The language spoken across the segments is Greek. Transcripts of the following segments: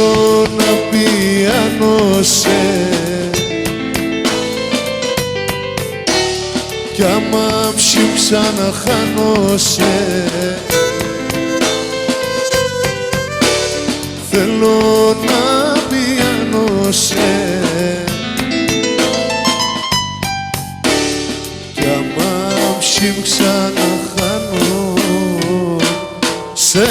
Θέλω να πιάνω σε κι άμα ψήψα να χάνω σε θέλω να πιάνω σε κι άμα ψήψα να χάνω σε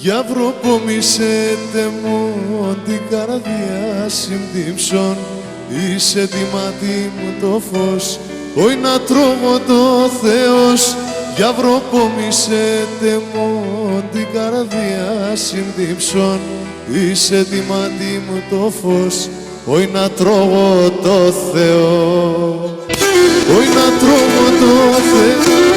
Για βροπομισέτε μου την καρδιά συντύψον είσαι τη μάτι μου το φως όι να τρώγω το Θεός Για βροπομισέτε μου την καρδιά συντύψον είσαι τη μάτι μου το φως όι να τρώγω το Θεό όι να τρώγω το Θεό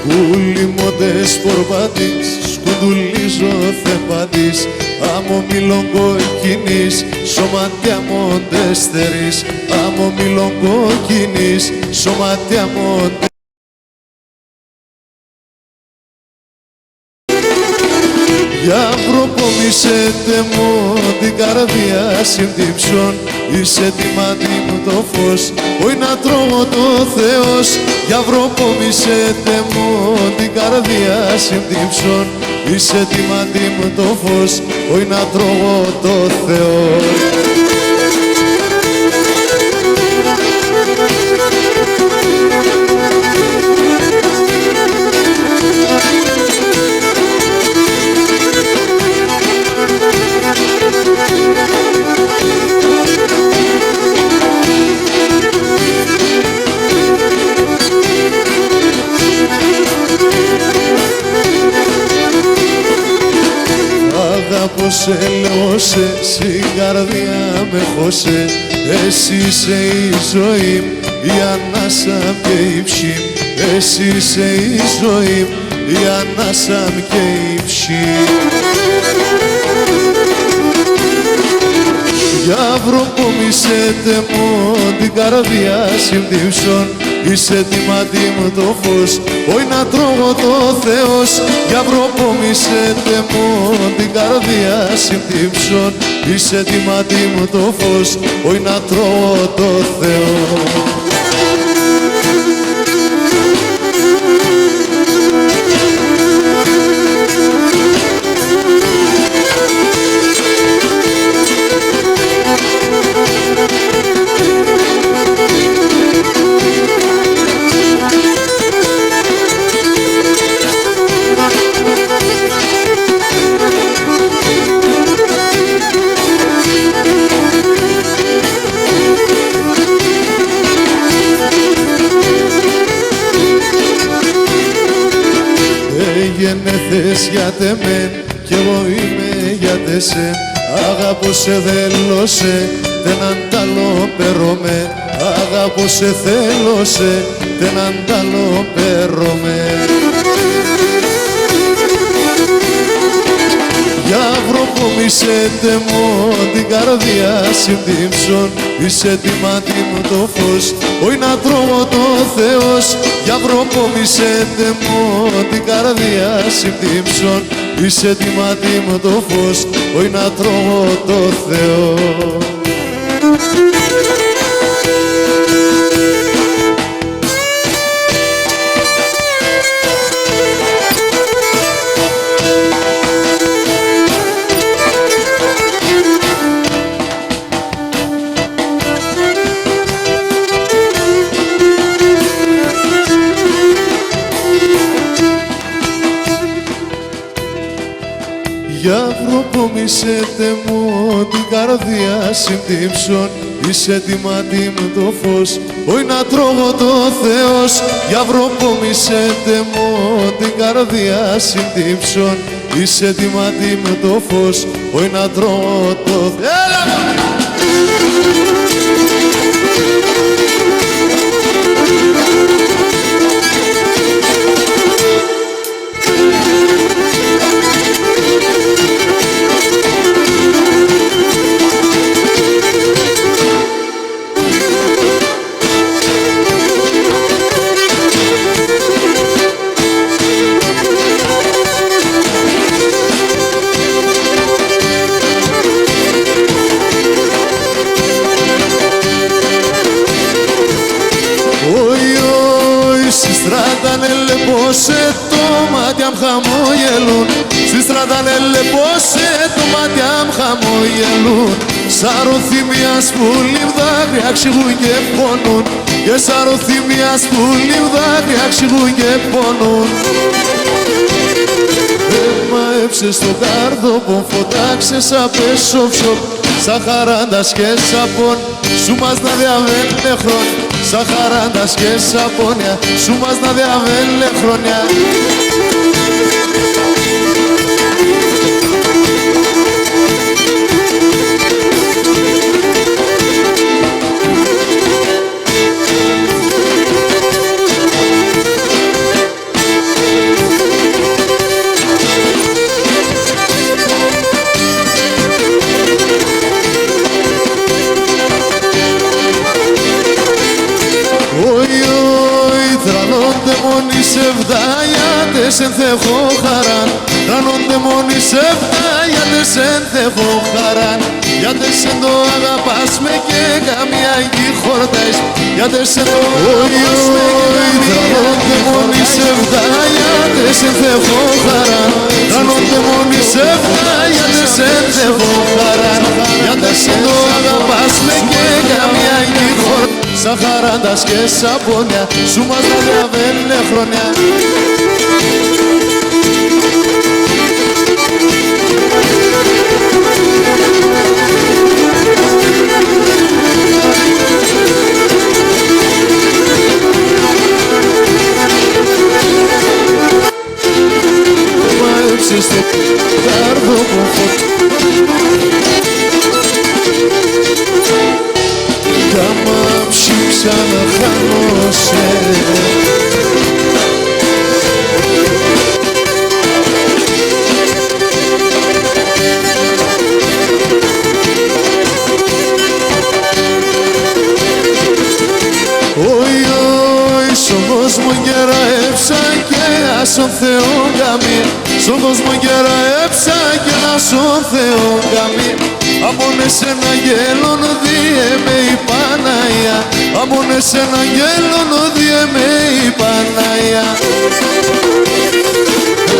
Κουλιμώντες πορπάτης, σκουντουλίζω θεπάτης Άμμο μιλών κοκκινής, σωματιά μόντες θερής Άμμο μιλών κοκκινής, σωματιά μόντες Για βροπομισέτε μου την καρδιά συντύψον είσαι τη μάτι μου το φως όι να τρώγω το Θεός Για βροπομισέτε μου την καρδιά συντύψον είσαι τη μάτι μου το φως όι να τρώγω το Θεός Αγαπώ σε, λέω στην καρδιά με χώσε Εσύ είσαι η ζωή η ανάσα μου και η ψή Εσύ είσαι η ζωή η ανάσα μου και η ψή Για βροπομισέτε μου την καρδιά συντύψον είσαι τη μάτι μου το φως όι να τρώγω το Θεός Για βροπομισέτε μου την καρδιά συντύψον είσαι τη μάτι μου το φως όι να τρώγω το Θεός Γεννήθες για τεμέν κι εγώ είμαι για τεσέν Αγαπώ σε θέλω σε δεν ανταλοπέρωμαι Αγαπώ σε θέλω σε δεν ανταλοπέρωμαι Για βροπομισέτε μου την καρδιά συντύψον είσαι τη μάτι μου το φως όι να τρώγω το Θεός Για βροπομισέτε μου την καρδιά συντύψον είσαι τη μάτι μου το φως όι να τρώγω το Θεός προπομισέτε μου την καρδιά συντύψων. Είσαι έτοιμα με το φως, όχι να τρώγω το Θεός. Για προπομισέτε μου την καρδιά συντύψων. Είσαι έτοιμα με το φως, όχι να τρώγω το Θεός. Λεπώσε το μάτια μ' χαμογελούν. Στη στράτα λεπώσε το μάτια μ' χαμογελούν. Σαροθυμίας που λιβδάκρυα ξηγούν και πονούν. Και σαροθυμίας που λιβδάκρυα ξηγούν και πονούν. Έμαεψες το κάρδοπο, φωτάξες απ' έσωψο. Σαν χαράντας και σαπών, σου μας να διαβαίνε χρόνια. Σαν χαράντας και σαπόνια, σου μας να διαβαίνε χρόνια. Μόνοι σε βδάγιατες εν θέχω χαράν. Τρανώνται μόνοι σε βδάγιατες εν θέχω χαράν. Γιατί σε το αγαπάς με και καμία γη χορτές. Γιατί σε το αγαπάς με και καμία γη μόνοι σε βδάγιατες εν θέχω χαράν. Τρανώνται μόνοι σε βδάγιατες εν θέχω χαράν. Γιατί σε το αγαπάς με και καμία γη χορτές. Σαν χαράντας και σαπόνια, σου μας να διαβαίνε χρόνια. Μαέψες το κάρδοπο κάμα ψήψα να χάνωσε. Όι, όι, στον κόσμο γεραέψα και άσον Θεό καμία. Στον κόσμο γεραέψα και άσον Θεό καμία. Αμόν εσένα γέλον διέ με η Παναγιά. Αμόν εσένα γέλον διέ με η Παναγιά.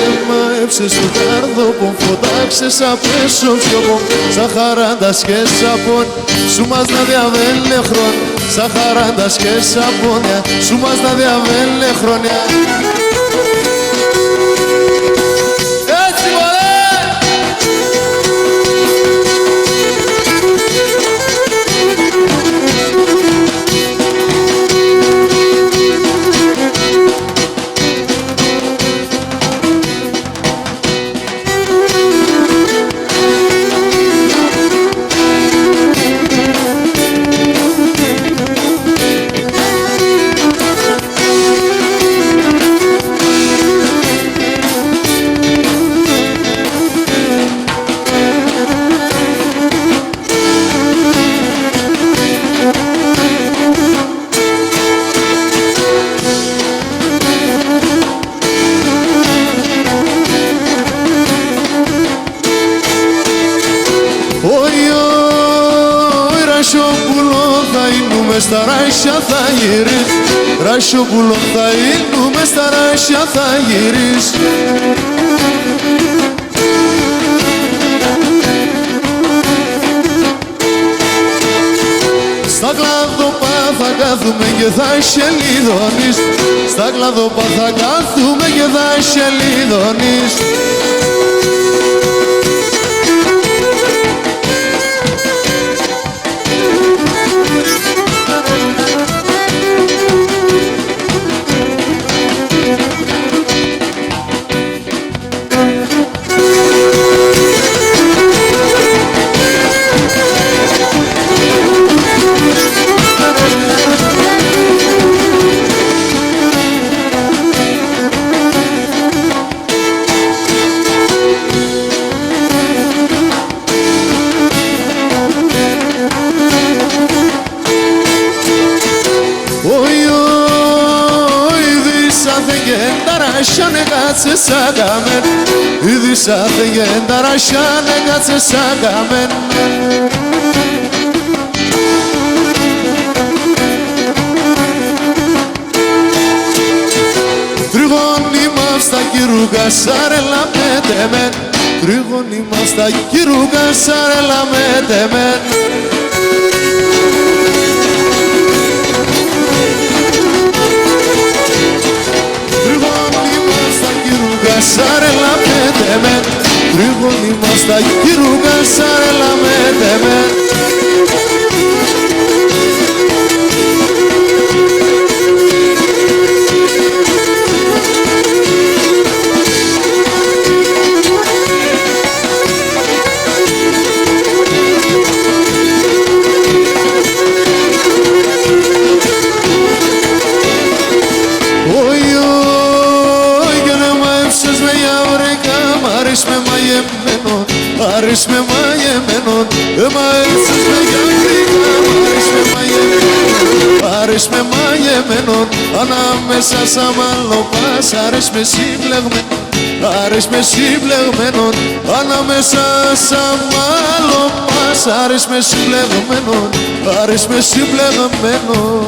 Έμαεψες το κάρδοπο, φωτάξες απ' έσωψιοπο. Σαν χαράντας και σαπών, σου μας να διαβαίνε χρόνια. Σαν χαράντας και σαπόνια, σου μας να διαβαίνε χρόνια. Στα ράσια θα γυρίσει, ράσιοπουλο θα είνουμε, στα ράσια θα γυρίσει. Στα κλαδόπα θα κάθουμε και θα σελίδωνεις. Στα κλαδόπα θα κάθουμε και θα σελίδωνεις. γενταρασιάνε κάτσε σαν καμέν. Ήδη σάθε γενταρασιάνε κάτσε σαν καμέν. Τριγώνει μας τα κυρούγα σαρέλα με τεμέν. Τριγώνει μας τα κυρούγα σαρέλα με τεμέν. Τριγώνει μας τα κυρούγα σαρέλα με τεμέν. Τριγώνει μας τα κυρούγα σαρέλα με τεμέν. Άρης με μαγεμένον, μα έρθεις με γιαγρικά. Άρης με μαγεμένον, ανάμεσα σαν μαλλοπάς. Άρης με συμπλεγμένον, Άρης με συμπλεγμένον, ανάμεσα σαν μαλλοπάς. Άρης με συμπλεγμένον, Άρης με συμπλεγμένον.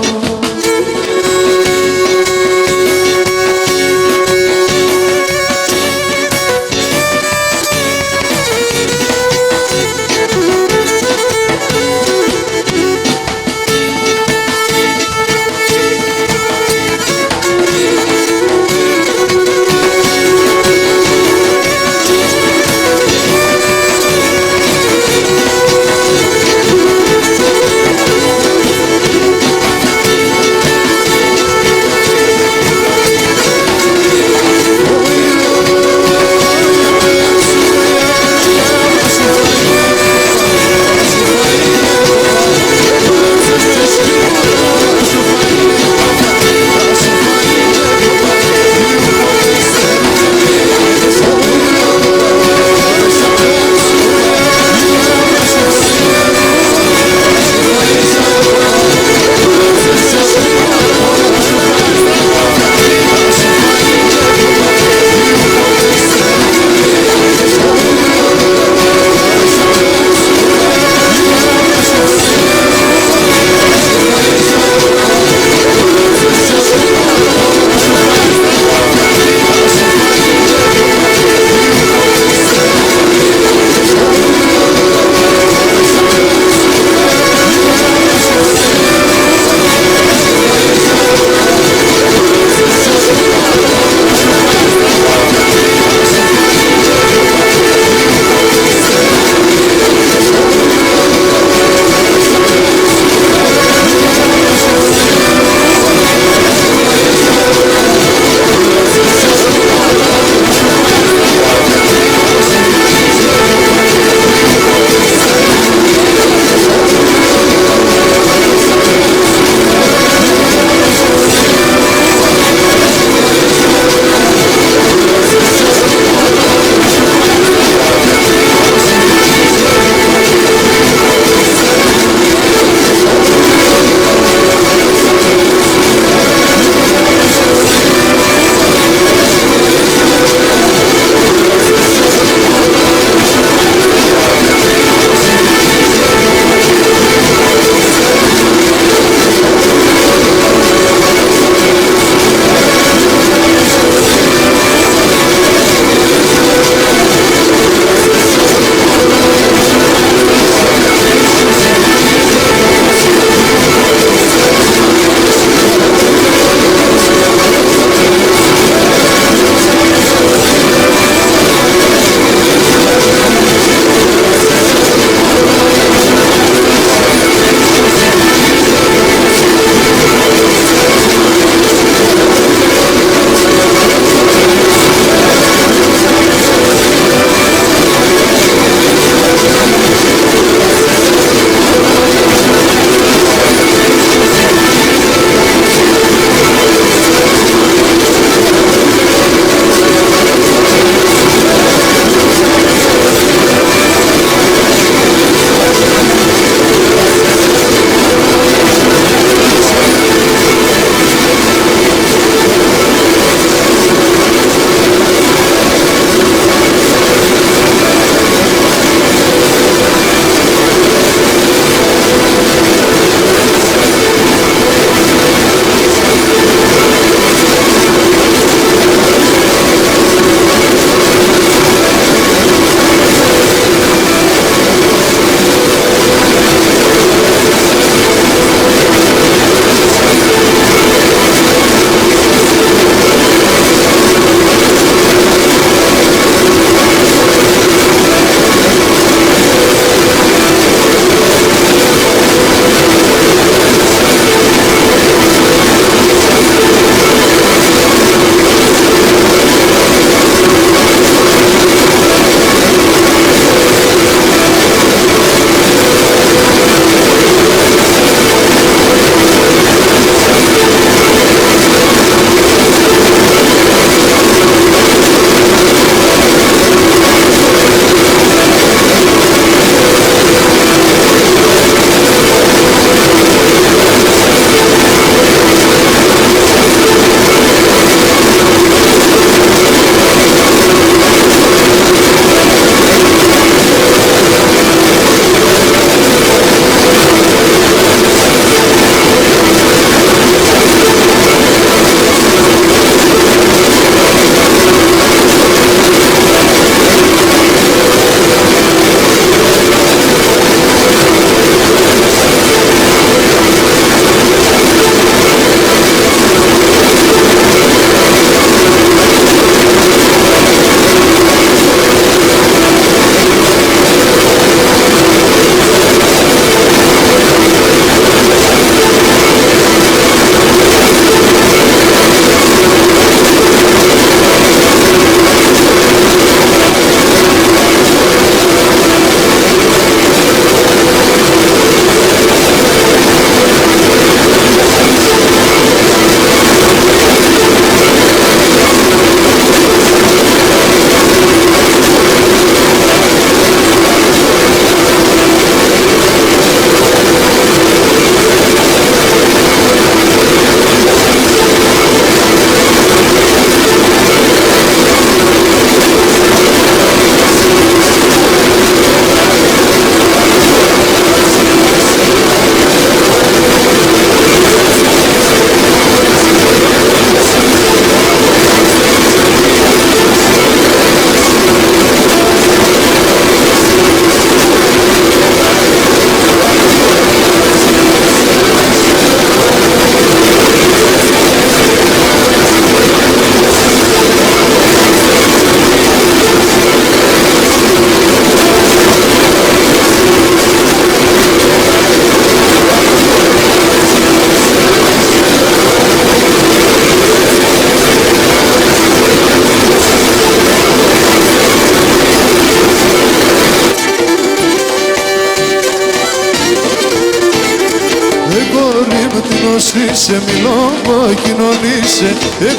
κορί μου τι νοσήσε, μη λογοκοινωνήσε.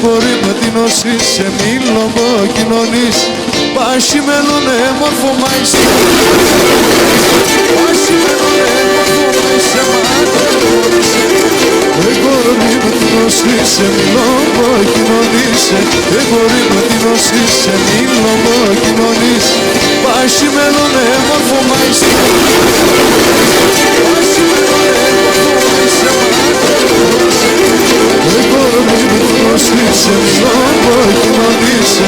Κορί μου τι νοσήσε, μη λογοκοινωνήσε. Πάση μελώνε μόρφο μάισε, πάση μελώνε μόρφο μάισε, μάτρε κορί μου τι νοσήσε, μη λογοκοινωνήσε. Κορί μου τι νοσήσε, μη λογοκοινωνήσε. Πάση μελώνε μόρφο μάισε, πάση μελώνε μόρφο μάισε, κορί μου τι νοσήσε, μη λογοκοινωνήσε.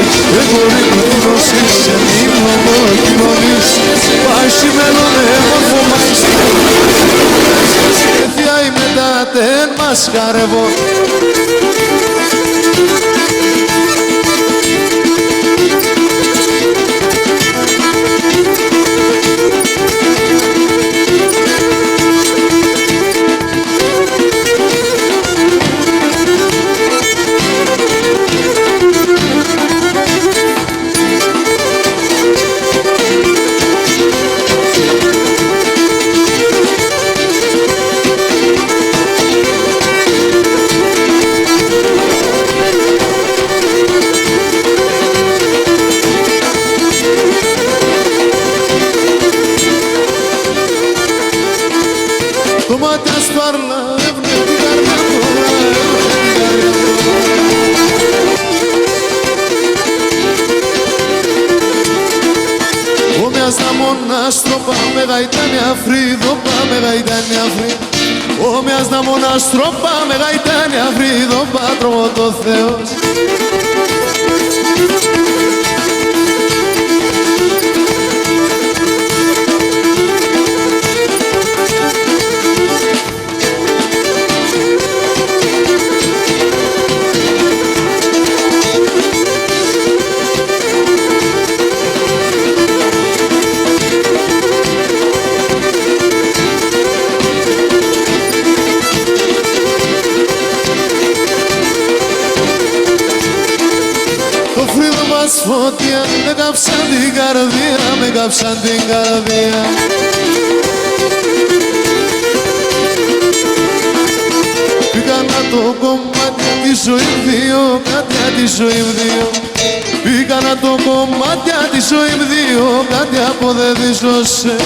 Κορί μου τι νοσήσε, μη λογοκοινωνήσε. Πάση μελώνε μόρφο μάισε. Θεία η μετά τεν μας χαρεύω. Το μάτι ασφάρλα έβνε την καρδιά τώρα, Όμοιας να μονάστρο πάμε γαϊτάνια φρύδο, πάμε γαϊτάνια φρύδο. Όμοιας να μονάστρο πάμε γαϊτάνια φρύδο, πάτρο το Θεός. Φώτια, με κάψαν την καρδιά, με κάψαν την καρδιά. Πήγανα το κομμάτι τη ζωή δύο, κάτι τη ζωή δύο. Πήγανα το κομμάτι τη ζωή δύο, κάτι από δεν δίσωσε.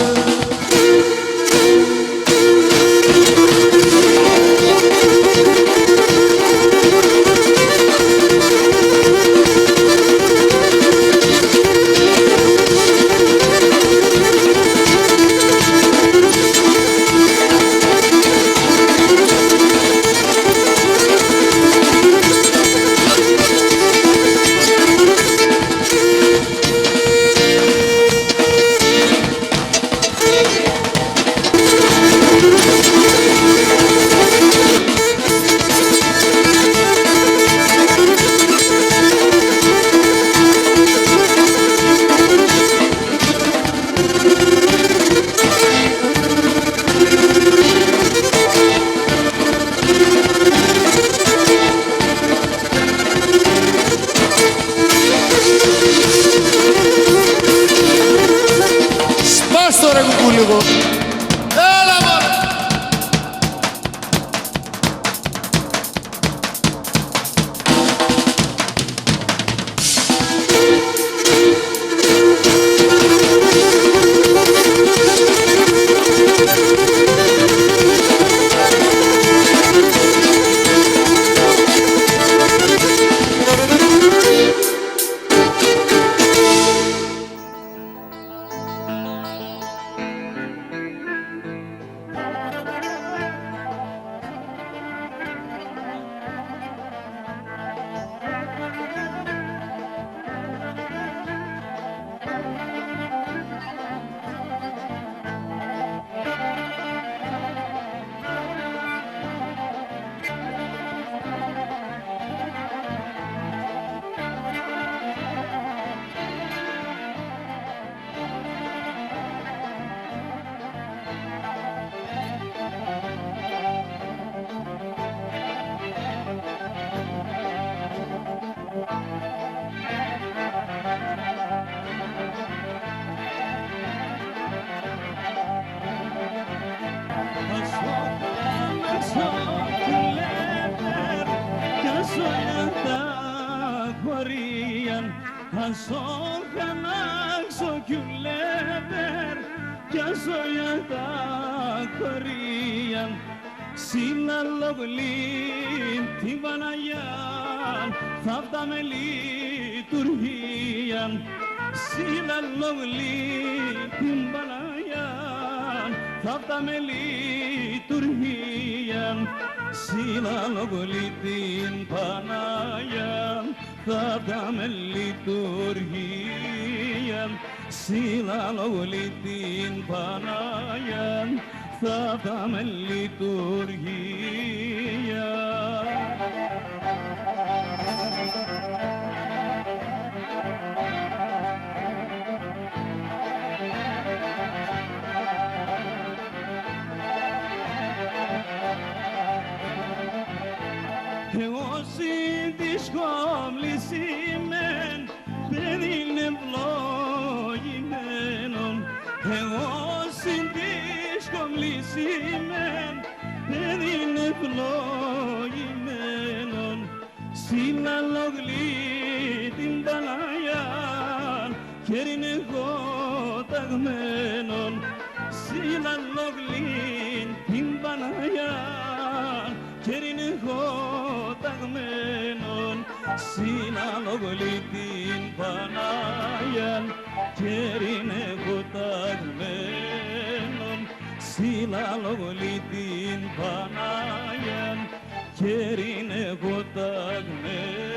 Ασόν χανάξω κιουλέβερ κι ασόγια τα χωρίαν συναλλογλήν την Παναγιά θαύτα με λειτουργίαν συναλλογλήν την Παναγιά θαύτα με λειτουργίαν συναλλογλήν την Παναγιά θαύτα με λειτουργίαν συναλλογλήν την Παναγιά θαύτα με λειτουργίαν. Εγώ συντισκοβλησίμεν παιδίν ευλογημένον εγώ συντισκοβλησίμεν παιδίν ευλογημένον συναλλογλή την Παναγιάν χέριν εγώ ταγμένον συναλλογλή την Παναγιάν χέριν εγώ ταγμένον συναλλογλή την Παναγιάν χέριν εγώ ταγμένον συναλλογλή την Παναγιάν χέριν εγώ ταγμένον.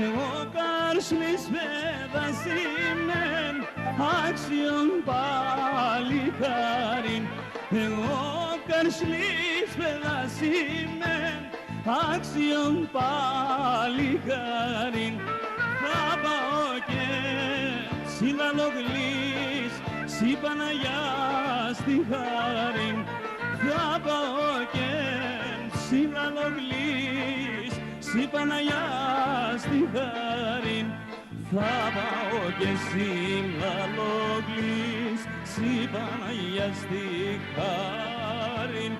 Εγώ καρσμής παιδασίμεν άξιον παλικάριν εγώ καρσμής παιδασίμεν άξιον παλικάριν θα πάω και συναλλογλής σι Παναγιά στη χάριν θα πάω και συναλλογλής σι Παναγιά στη χάριν θα πάω και συναλλογλής σι Παναγιά στη χάριν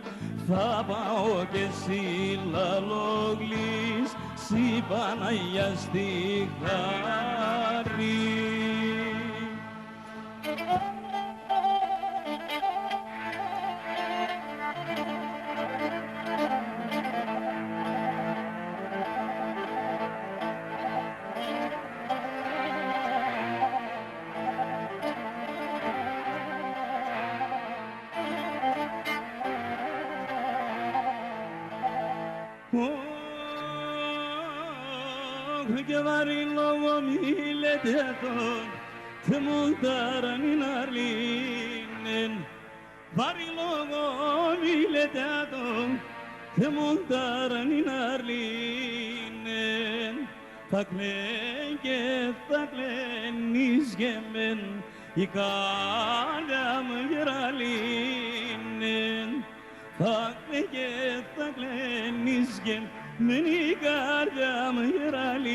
θα πάω και συναλλογλής σι Παναγιά στη χάριν. Και βαρύ λόγο μη λέτε τον τε μοντάραν είναι αρλίνεν βαρύ λόγο μη λέτε τον τε μοντάραν είναι αρλίνεν θα κλαίν και θα κλαίνεις γεμεν η κάλια μου γεραλίνεν θα κλαίν και θα κλαίνεις γεμεν μεν η καρδιά μου γεραλίνεν.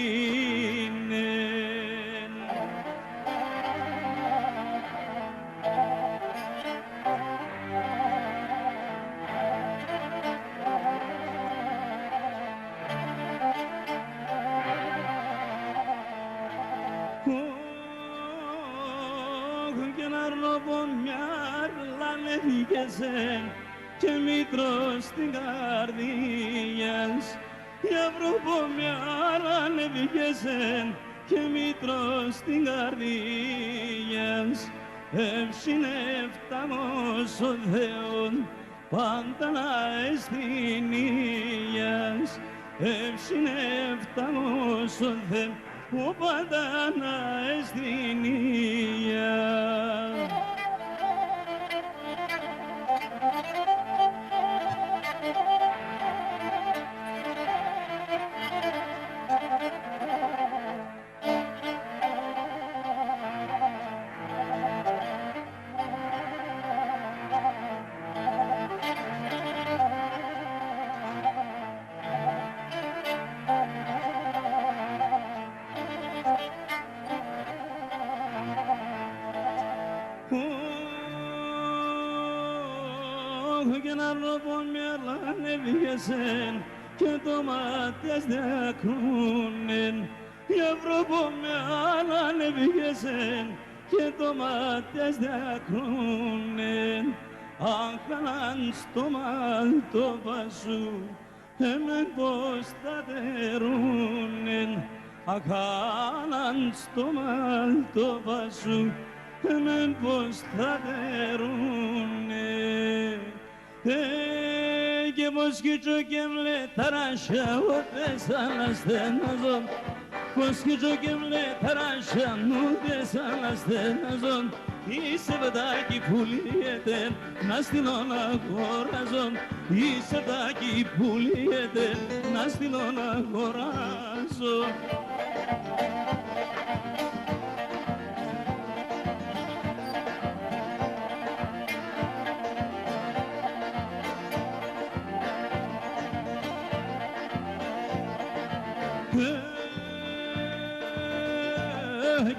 Και να ρνοβώ μιαρ λανεύγεσεν και μήτρος στην καρδιάς για βρωπώ μιαρ ανεβγεσεν και μήτρος στην καρδιάς ευσυνεύταμος ο Θεόν πάντα να αισθηνίας ευσυνεύταμος ο Θεόν πάντα να αισθηνίας. Ευρωπών με ανέβηγεσεν και το μάτιας διακρούνεν. Η Ευρωπών με ανέβηγεσεν και το μάτιας διακρούνεν. Αχαλάν στο μάλτο βασού εμεν πως τα τερούνεν. Αχαλάν στο μάλτο βασού εμεν πως τα τερούνεν. Και πως κοιτώ και μλε ταράσια ούτε σαν ασθεναζόν. Πως κοιτώ και μλε ταράσια ούτε σαν ασθεναζόν. Είσαι παιδάκι που λύεται να στείλω να αγοράζω. Είσαι παιδάκι που λύεται να στείλω να αγοράζω.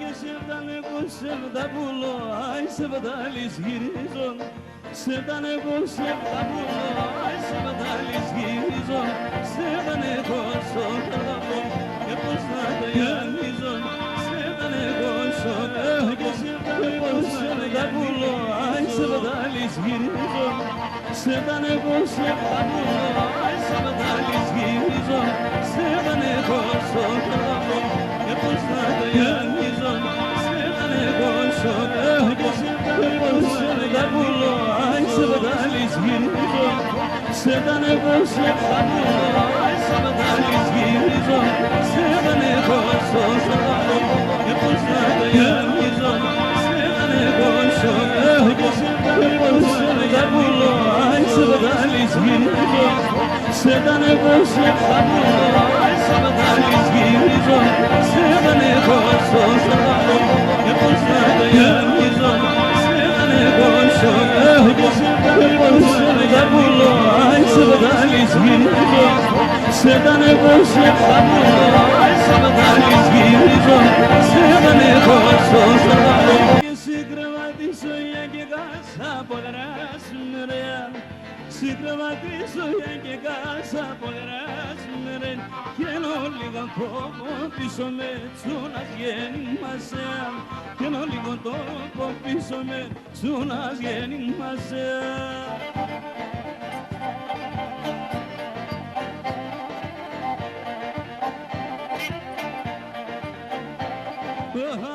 Και σε φτάνε εγώ σε φταπούλο, άι σε φτάλεις γυρίζω. Σε φτάνε εγώ σε φταπούλο, άι σε φτάλεις γυρίζω. Σε φτάνε εγώ στο χαλαπό και πως να το γιανίζω. Σε φτάνε εγώ στο χαλαπό και σε φτάνε εγώ σε φταπούλο, άι σε φτάλεις γυρίζω. Σε φτάνε εγώ σε φταπούλο, άι σε φτάλεις γυρίζω. Σε φτάνε εγώ στο χαλαπό και πως να το γιανίζω. Σε φτάνε εγώ στο χαλαπό και σε φτάνε εγώ σε φταπούλο, άι σε φτάλεις γυρίζω. Σε φτάνε εγώ σε φταπούλο, άι σε φτάλεις γυρίζω. Σε φτάνε εγώ στο χαλαπό και πως να το γιανίζω. Σε φτάνε εγώ στο χαλαπό και σε φτάνε εγώ σε φταπούλο, άι σε φτάλεις γυρίζω. Σε φτάνε εγώ σε φταπούλο, άι σε φτάλεις γυρίζω. Σε φτάνε εγώ στο χαλαπό και πως να το γιανίζω. Σε φτάνε εγώ στο χαλαπό και σε φτάνε εγώ σε φταπούλο, άι σε φτάλεις γυρίζω. Σε φτάνε εγώ σε φταπούλο, άι σε φτάλεις γυρίζω. Σε φτάνε εγώ στο χαλαπό και σε κρεβατήσω για και κάσα ποδράς μερεάν. Σε κρεβατήσω για και κάσα ποδράς μερεάν. Καίνω λίγο τόπο πίσω με τσούνας γεννήμασεάν. Καίνω λίγο τόπο πίσω με τσούνας γεννήμασεάν.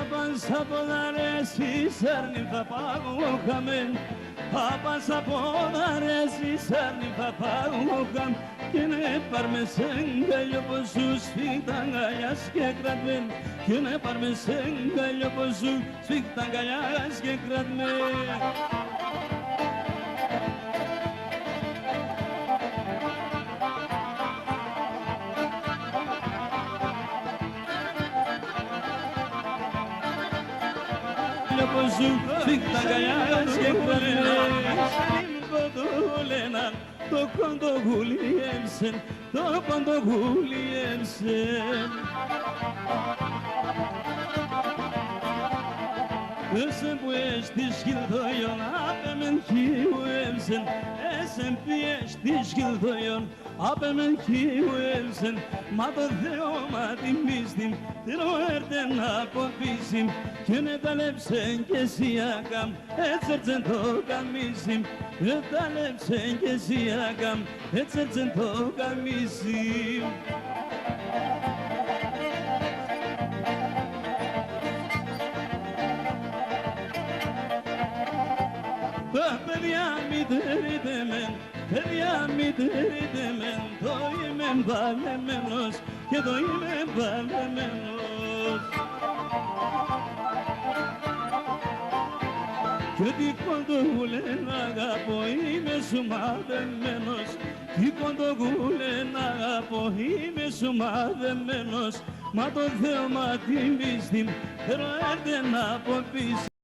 Απans από δαρές η σέρνη θα πάω χαμέν. Απans από δαρές η σέρνη θα πάω χαμ. Και ναι πάρμε σε γκαλιό πως σου σφίχτα αγκαλιάς και κρατμέν. Και ναι πάρμε σε γκαλιό πως σου σφίχτα αγκαλιάς και κρατμέν. Πως σου σφίχτα αγκαλιάς και κρατμέν. Σαλίμ κοντολέναν το κοντογούλιεμσεν, το κοντογούλιεμσεν. Esem που έστι σκυλδόιον άπεμεν χιουέμσεν. Esem που έστι σκυλδόιον άπεμεν χιουέμσεν. Μα το Θεό μα την πίστην θέλω έρτε να αποφύσιμ. Και ναι τα λέψεν και εσύ ακάμ έτσι έρτσεν το καμίσιμ. Ναι τα λέψεν και εσύ ακάμ έτσι έρτσεν το καμίσιμ. Παιδιά μη τρίτε μεν, παιδιά μη τρίτε μεν. Το είμαι βαλεμένος και το είμαι βαλεμένος. Και τι κοντογούλε να αγαπώ είμαι σου μαδεμένος. Τι κοντογούλε να αγαπώ είμαι σου μαδεμένος. Μα το Θεό μα την πίστη θέλω έρτε να αποφύσει.